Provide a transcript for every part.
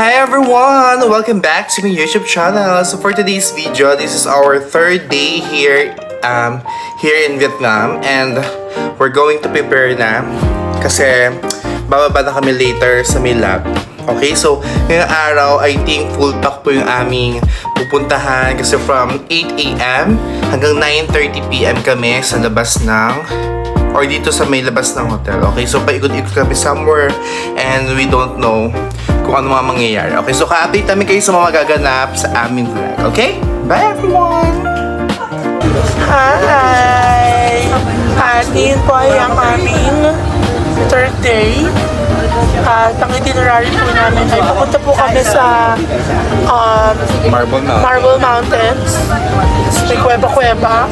Hi everyone! Welcome back to my YouTube channel. So for today's video, this is our third day here in Vietnam, and we're going to prepare na kasi bababa na kami later sa may lab. Okay, so ngayong araw I think full pack po yung aming pupuntahan kasi from 8 a.m. hanggang 9:30 p.m. kami sa labas ng or dito sa may labas ng hotel. Okay, so paikot-ikot kami somewhere and we don't know kung ano mga mangyayari. Okay, so ka-update namin kayo sa mga magaganap sa aming vlog. Okay? Bye everyone! Hi! At yun po ay ang aming third day. At ang itinerary po namin ay pupunta po kami sa Marble Mountains. May kuweba-kuweba.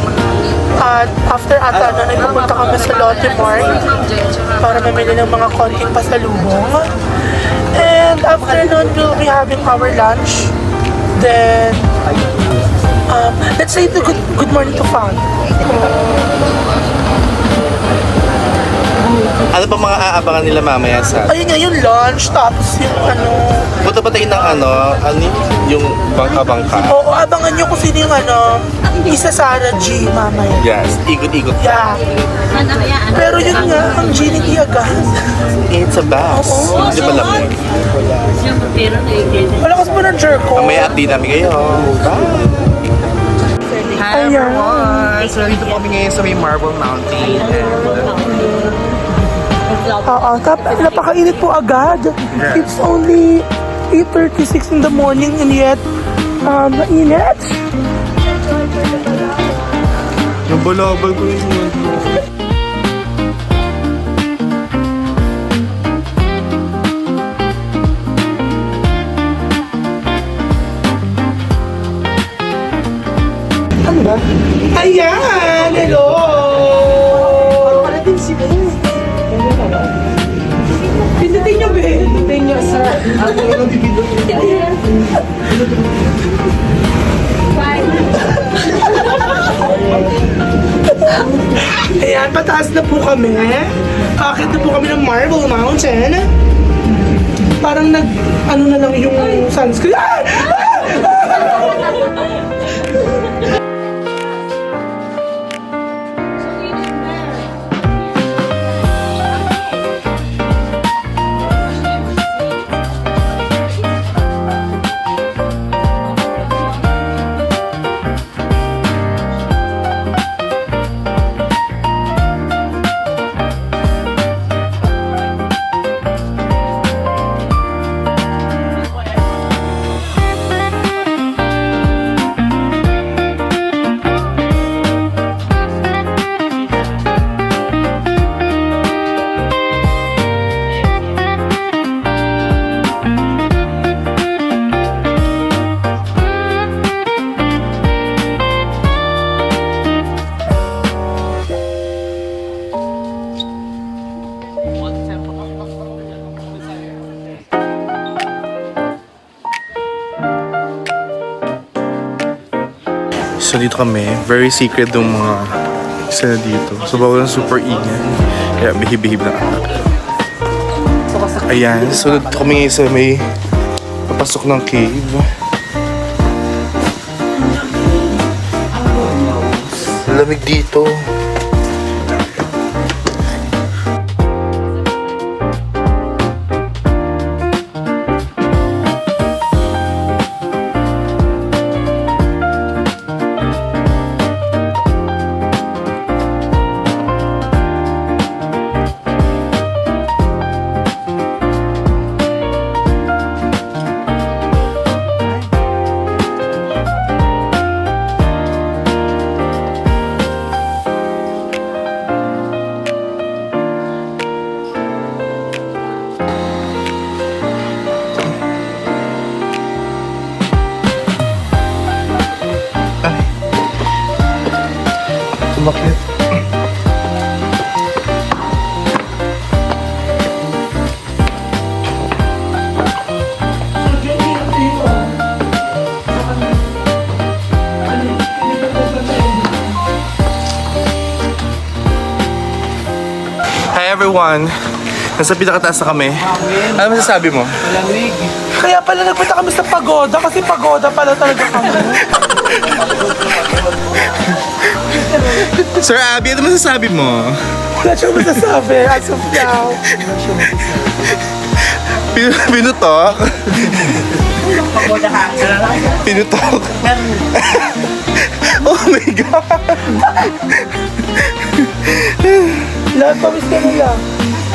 At after ata nun ay pupunta kami sa Lotte Mart para mamili ng mga konting pasalubong. And after nun, we'll be having our lunch. Then, let's say the good morning to Fang. Ano pa mga aabangan nila mamaya sa... Ayun nga, yung lunch, tapos yung Punta pa tayo ng yung bangka-bangka. Oo, abangan nyo kung sino yung isa Sarah G mamaya. Yes, ikot-ikot. Yeah. Pero yun nga, ang G ni agad. It's a bus. Oo. Hindi pa lamig. Wala kasi pa ng jerko. Mamaya update namin kayo. Bye! Hi Ayan. everyone! So dito po kami ngayon sa may Marble Mountain. Oo, napakainit po agad. Yes. It's only 8:36 in the morning and yet, mainit. Nabalabal ko yung Ano ba? Ayan! Hello! Ano din si Ben? Pindutin niyo, Ben. Pindutin niyo, sir. Ayan, pataas na po kami. Akit na po kami ng Marble Mountain. Parang ano na lang yung sunscreen. So dito kami, very secret yung mga isa na dito. So bawal ng super ingay. Kaya behib-behib na anak. Ayan, so dito kami sa may papasok ng cave. Lamig dito. Bakit? Hi everyone! Nasa pinakataas na kami. Ano masasabi mo? Kaya pala nagpunta kami sa pagoda kasi pagoda pala talaga kami. Sir Abby, ano masasabi mo? Wala siyang masasabi as of now. Pinutok? Pinutok? Oh my God! Lahat pamis ka na lang.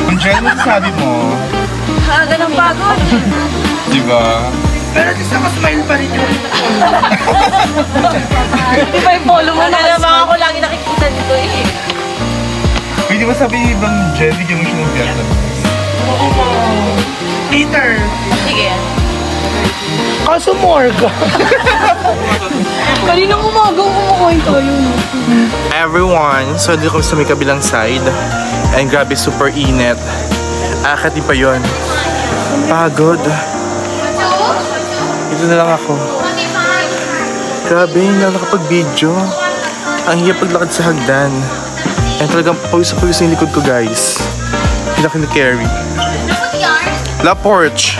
Ang Jen, ano masasabi mo? Aga ng pagod. Diba? Pero at least nakasmile pa rin yun. Di ba yung polo mo na naman ako lagi nakikita dito eh. Pwede ba sabi ibang Jen, bigyan mo siya ng Vietnam? Later. Sige. Kaso Morga. Kaninang umaga umukuhin tayo. Everyone, so dito kami sa may kabilang side. And grabe, super init. Akati pa yon. Pagod. Ito na lang ako. Grabe, hindi na nakapag-video. Ang hirap paglakad sa hagdan. And talagang pawis-pawis yung likod ko, guys. Hindi na kini-carry. La Porch.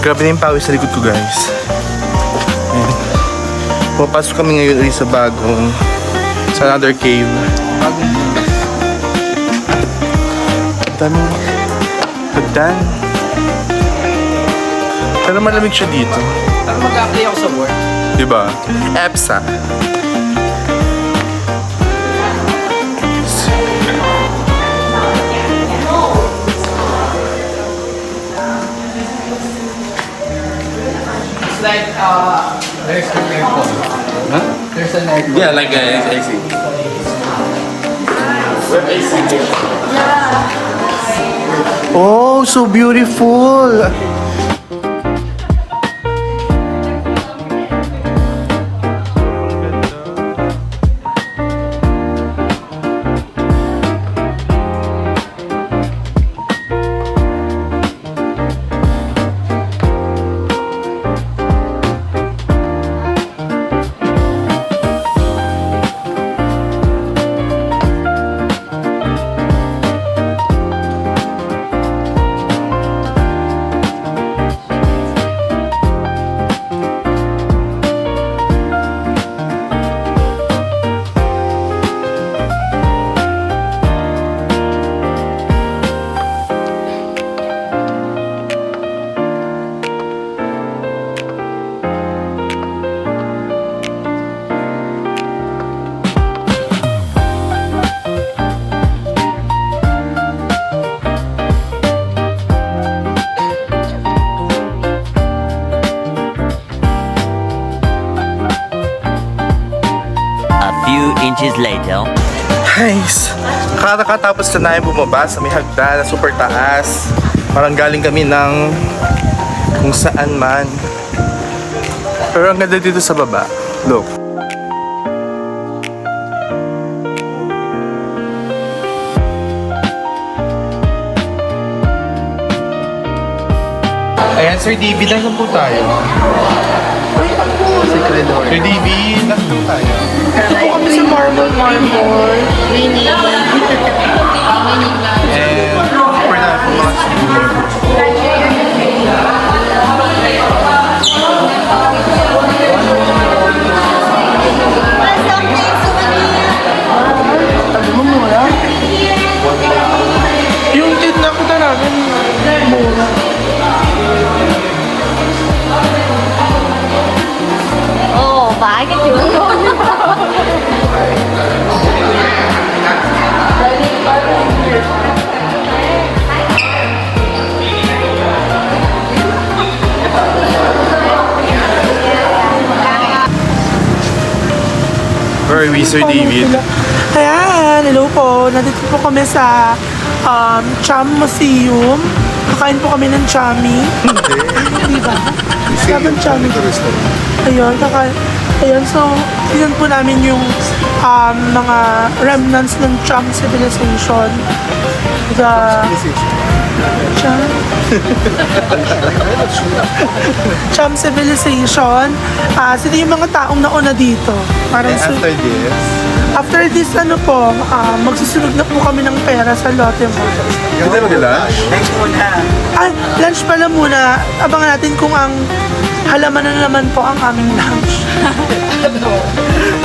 Grabe na yung pawis sa likod ko, guys. Ayan. Pumapasok kami ngayon ulit sa bagong, sa another cave. Ang daming hagdan. Pero malamig siya dito. Mag-apply ako sa work. Diba? EPSA. It's like, there's an aircon. Huh? There's an aircon. Yeah, like AC. Oh, so beautiful! A few inches later. Guys, kakatapos na namin bumaba sa may hagdan na super taas. Parang galing kami ng kung saan man. Pero ang ganda dito sa baba. Look. Ayan, Sir David, nasan po tayo? Sir David, nasan po tayo? Ito po kami sa Marble. And super na po mga siguro. Yung tin na kita namin, mura. Oo, bakit yun? Where are we, Sir David? Ayan, hello po. Nandito po kami sa Cham Museum. Kakain po kami ng chami. Hindi ba? Sabang chami. Ayun, ayun, so, tignan po namin yung mga remnants ng Cham civilization. The... Cham? Cham Civilization. Sila yung mga taong nauna dito. Parang And after this, ano po, magsusunog na po kami ng pera sa Lotte Mall. Ganda mag-lunch? Ay, lunch pala muna. Abangan natin kung ang halaman na naman po ang aming lunch.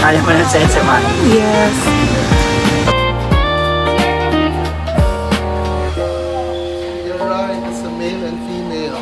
Alam mo na sa SMI. Yes. You're right, it's a male and female.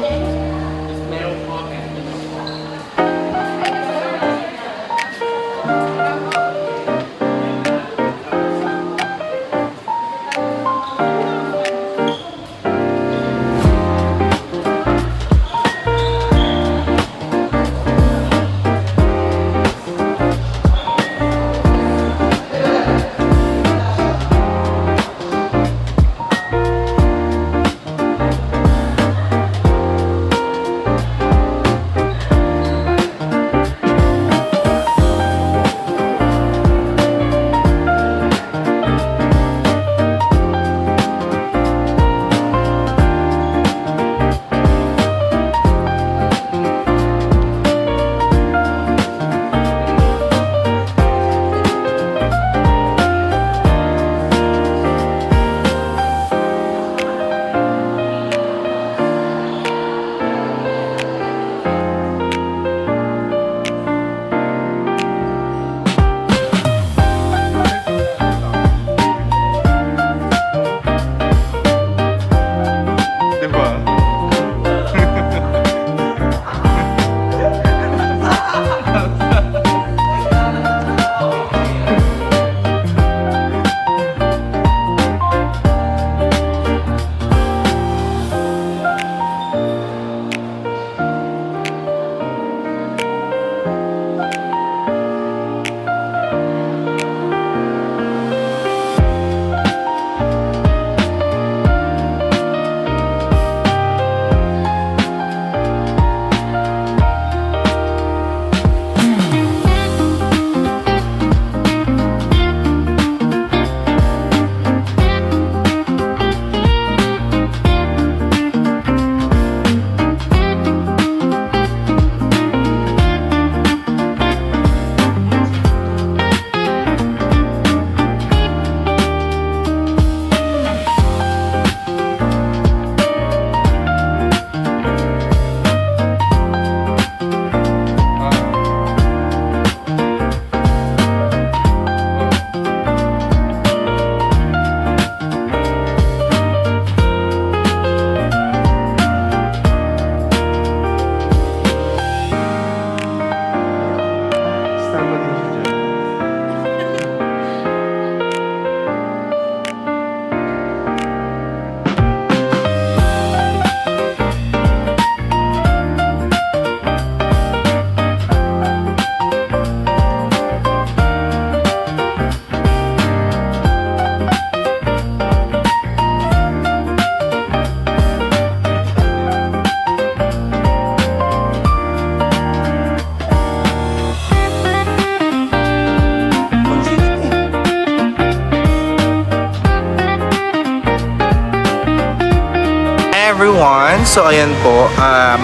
Everyone, so ayan po,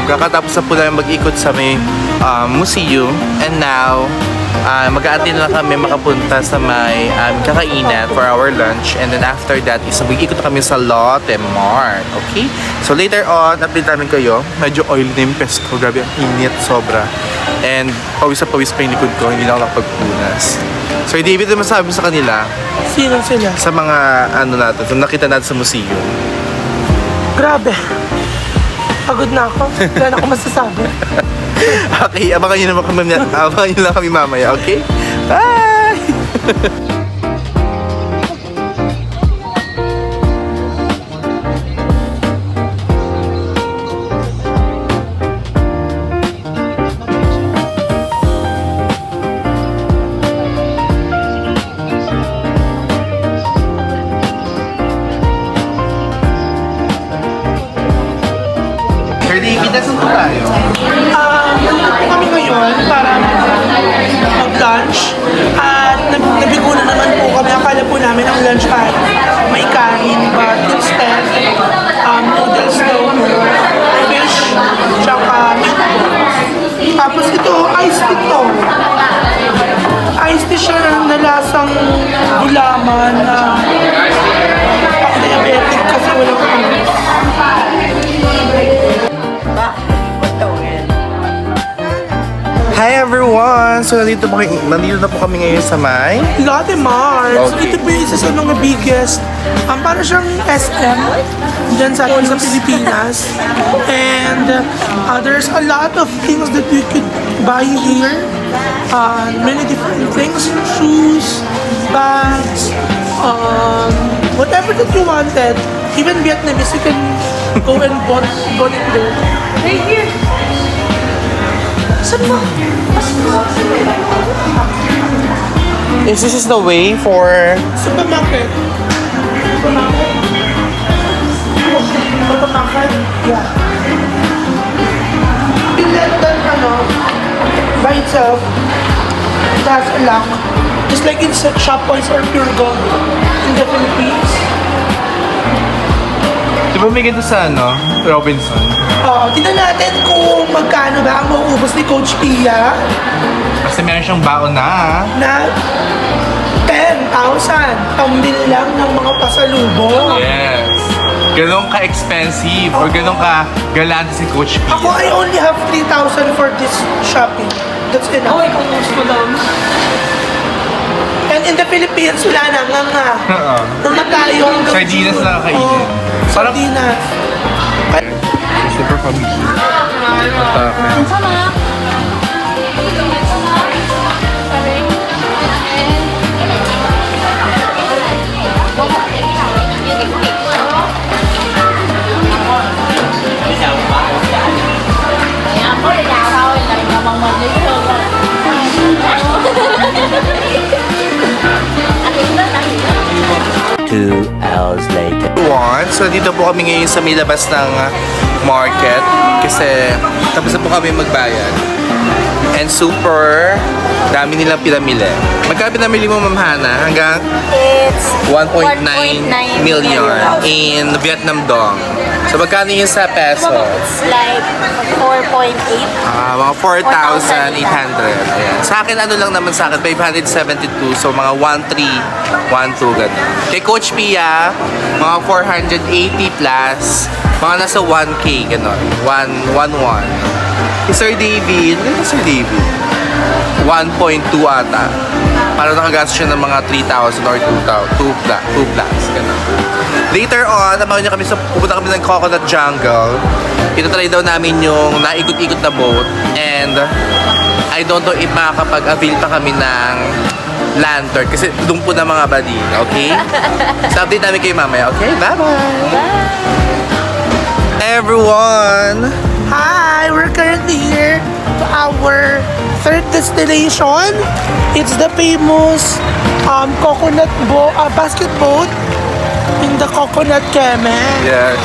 kakatapos na po namin mag-ikot sa may museum, and now mag-a-attend na kami makapunta sa may kakainan for our lunch, and then after that is mag-ikot na kami sa Lotte Mart, okay? So later on, update namin kayo. Medyo oily na yung pes ko, grabe ang init, sobra, and pawis na pawis pa yung likod ko, hindi na ako nakapagpunas. So David, ano masabi mo sa kanila? Sino sila? Sa mga ano natin, sa nakita natin sa museum. Grabe. Pagod na ako. Wala na ako masasabi. Okay, abangan nyo lang kami mamaya, okay? Bye! Sir David, nasan po tayo? Nandito kami ngayon para mag-lunch. At nabigo na naman po kami. Akala po namin ang lunch ay may kanin. But instead, noodles daw po, fish, tsaka meat Hi everyone! So nandito na po kami ngayon sa may Lotte Mart. So Okay. ito po yung isa sa mga biggest, para siyang SM dyan sa atin sa Pilipinas. And there's a lot of things that you could buy here. Many different things, shoes, bags, whatever that you wanted. Even Vietnamese, you can go and bought it there. Right here. Saan ba? Is this is the way for... Supermarket. Supermarket? Yeah. Let them, by itself, it has a lock. Just like in Shoppoints or Pure Gold in the Philippines. Di ba may ganito sa Robinson? Tignan natin kung magkano ba ang mauubos ni Coach Pia Kasi meron siyang baon na. na 10,000 pambili lang ng mga pasalubong. Yes. Ganun ka-expensive or ganun ka-galante si Coach P. Ako, I only have 3,000 for this shopping. That's enough. Oh, ikaw mo lang. And in the Philippines, wala na nga. Oo. Nga tayo hanggang... Sardinas lang kainin. Oo, Parang- sardinas. Super familiar. Two hours later. So dito po kami ngayon sa may labas ng market kasi tapos na po kami magbayad. And super dami nilang pinamili. Magkano pinamili mo, Ma'am Hana? Hanggang It's 1.9 million in Vietnam dong. So magkano yun sa peso? It's like 4.8. Mga 4,800. Ayan. Sa akin, ano lang naman sa akin, 572. So, mga 1,312 ganun. Kay Coach Pia, mga 480 plus. Mga nasa 1K, ganun. 1,1. Kay Sir David, ano Sir David? 1.2 ata. Para nakagastos siya ng mga 3,000 or 2,000. 2 plus, ganun. Later on, pupunta kami ng Coconut Jungle. Itatry daw namin yung naikot-ikot na boat. And I don't know if makakapag-avail pa kami ng lantern. Kasi doon po na mga badi. Okay? So, update namin kayo mamaya. Okay? Bye-bye! Everyone! Hi! We're currently here to our third destination. It's the famous basket boat in the Coconut Keme. Yes.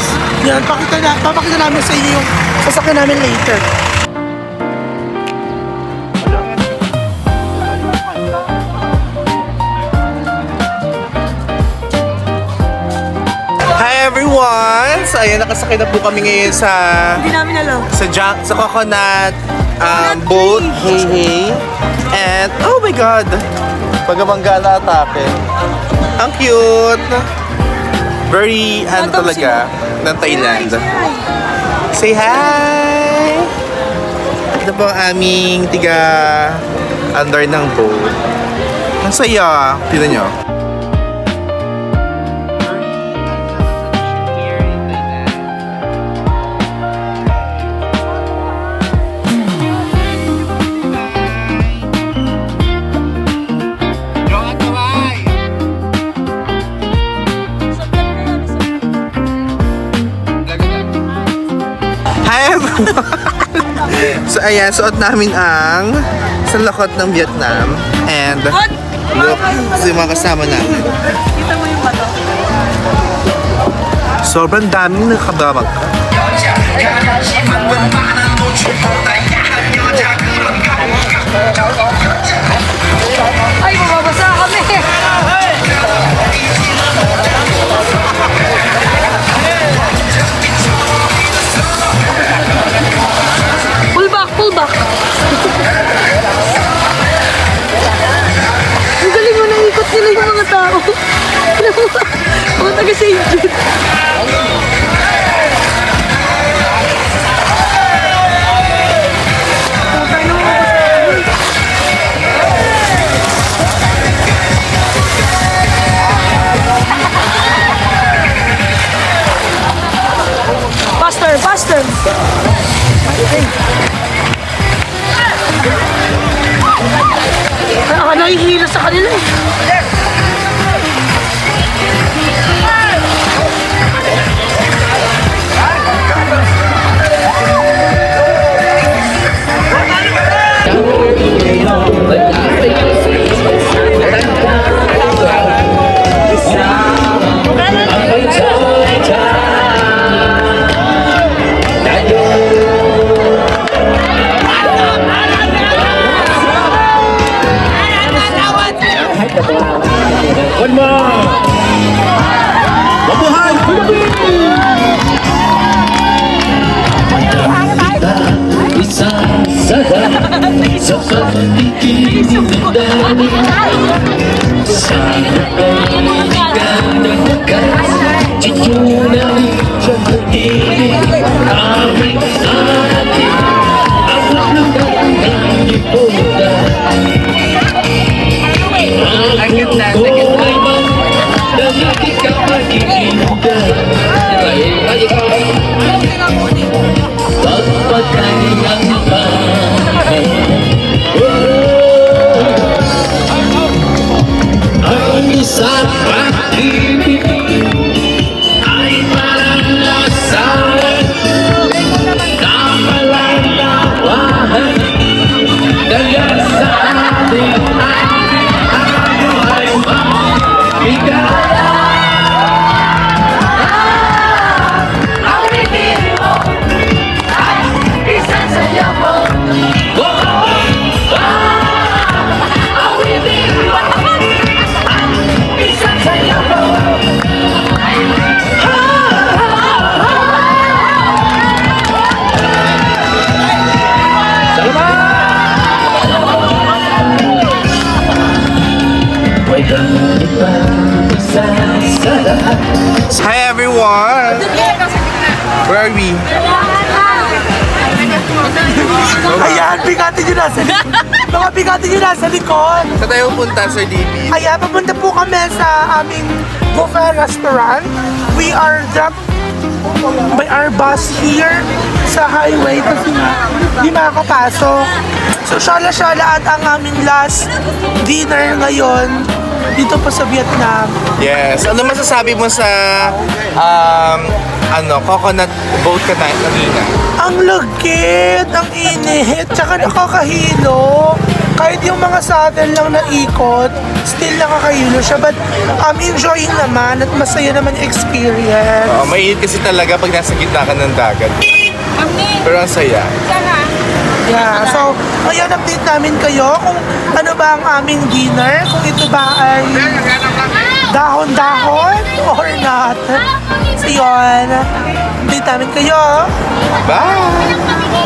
Yan, papakita namin sa inyo yung sasakyan namin later. Hi everyone! So, ayan, nakasakay na po kami ngayon sa... Hindi namin alam. Sa Coconut boat. Hey, hey. And, oh my God! Pagamangga na atake. Ang cute! Very, talaga, ng Thailand. Say hi! Ito po ang aming under ng boat. Ang saya. Tignan nyo. Hi everyone! So ayan, suot namin ang salakot ng Vietnam. And look, yung mga kasama namin. Kita mo yung bato. Sobrang daming nakababag ka. Ay, mababasa kami. Pull back, pull back. Ang galing mo, naikot nila yung mga tao. Mga taga-St. Jude. Nakihilo sa kanila eh. One more! Mabuhay! Isang sada sa pagtikinig dali sa pagtikigan ng wakas titunanin sa pag-ibig aming atin ang lugar ng lipunan. Ang buhay man dahil ikaw magiginggan dahil ikaw pagpagkailang bahay. Ang isang pag-ibig ay parang lasawan na malalawahan kaya sa ating tayo ay mabigat. Hi everyone! Where are we? Ayan, bigatin nyo nasa likod. Mga bigatin nyo nasa likod. Saan tayo punta, Sir David? Ayan, papunta po kami sa aming buffet restaurant. We are dropped by our bus here sa highway kasi nga di makakapasok. So, syala-syala at ang aming last dinner ngayon dito po sa Vietnam. Yes. Ano masasabi mo sa coconut boat ka kanina? Ang lagkit, ang init, tsaka nakakahilo. Kahit yung mga saddle lang na ikot, still nakakahilo siya. But I'm enjoying naman at masaya naman yung experience. Mainit kasi talaga pag nasa gitna ka ng dagat. Pero ang saya. Yeah, so ngayon update namin kayo kung ano ba ang aming dinner, kung ito ba ay dahon-dahon or not. So yun, update namin kayo. Bye!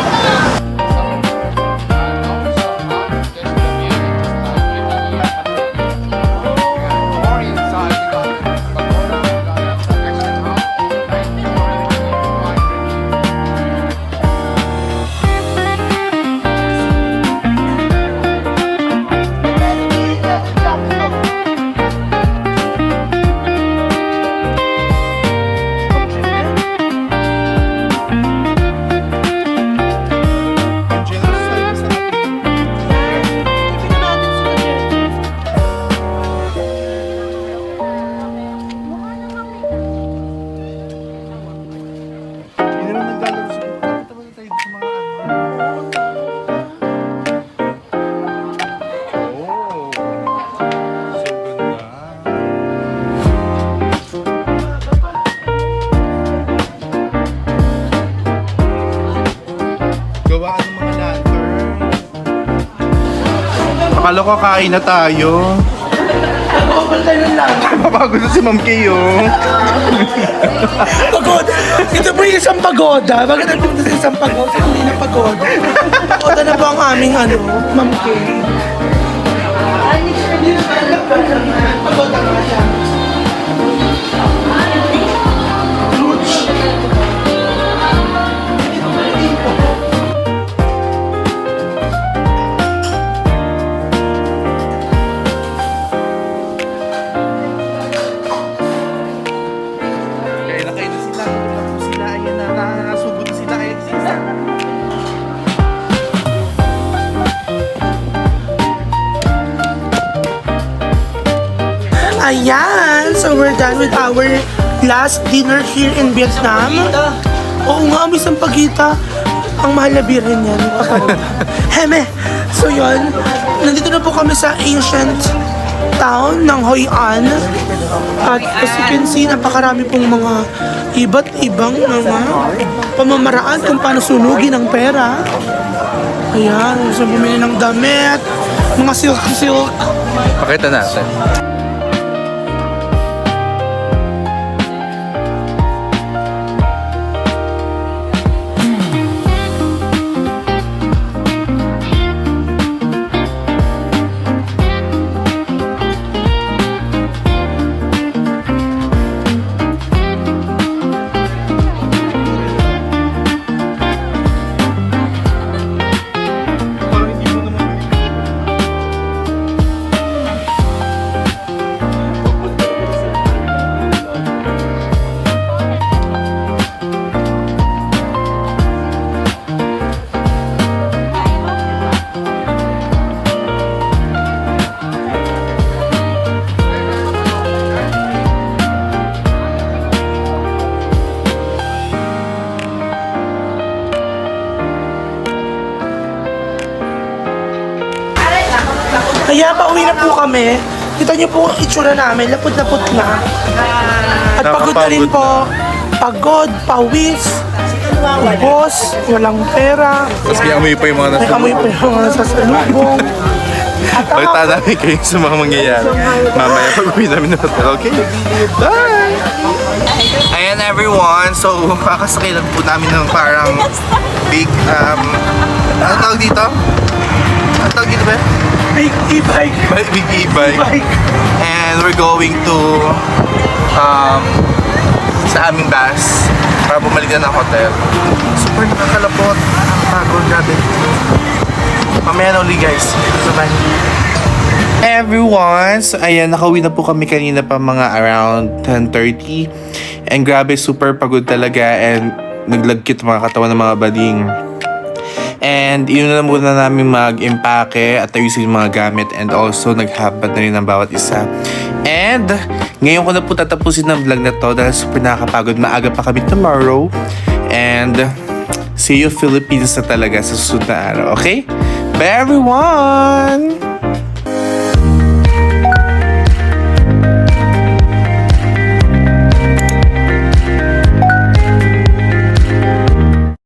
Akala ko kain na tayo. Nag-open tayo ng lang. Papagod na si Ma'am Kay, oh. Pagoda. Ito po yung isang pagoda. Bakit nagpunta sa isang pagoda? Hindi na pagoda. Pagoda na po ang aming Ma'am Kay. Pagoda nga siya. Ayan! So we're done with our last dinner here in Vietnam. Oo nga, may sampagita. Ang mahal na birhen yan. Heme! So yun, nandito na po kami sa ancient town ng Hoi An. At as you can see, napakarami pong mga iba't ibang mga pamamaraan kung paano sunugin ang pera. Ayan, gusto bumili ng damit, mga silk-silk. Pakita natin. Kaya pauwi na po kami. Kita niyo po ang itsura namin, lapot-lapot na. At pagod na rin po. Pagod, pawis, ubos, walang pera. Tapos may amoy pa yung mga May amoy pa yung mga nasasalubong. At ang Balita namin kayo sa mga mangyayari. Mamaya pag-uwi namin ng hotel, okay? Bye! Ayan everyone, so kakasakay lang po namin ng parang big, ano tawag dito? Ano tawag dito ba? big e-bike. Big e-bike. And we're going to sa aming bus para bumalik na ng hotel. Super nakakalapot. Nakakapagod, grabe. Mamaya na uli guys. Sabay. Hey everyone! So ayan, nakauwi na po kami kanina pa mga around 10:30. And grabe, super pagod talaga and naglagkit mga katawan ng mga bading. And yun na muna namin mag-impake at ayusin yung mga gamit and also naghabat na rin ng bawat isa. And ngayon ko na po tatapusin ng vlog na to dahil super nakakapagod. Maaga pa kami tomorrow. And see you Philippines na talaga sa susunod na araw. Okay? Bye everyone!